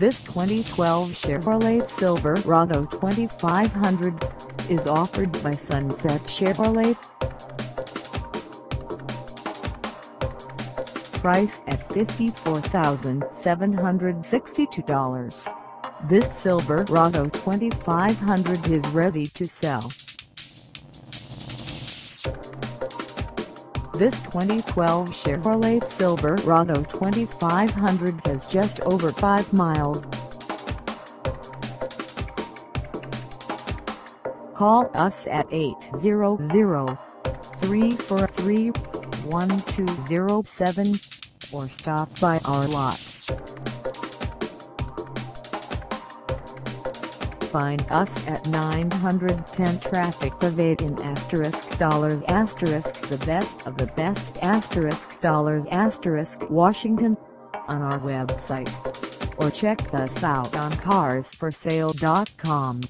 This 2012 Chevrolet Silverado 2500 is offered by Sunset Chevrolet. Price at $54,762. This Silverado 2500 is ready to sell. This 2012 Chevrolet Silverado 2500 has just over 5 miles. Call us at 800-343-1207 or stop by our lot. Find us at 910 Traffic Parade in ***, the best of the best ***, Washington on our website, or check us out on carsforsale.com.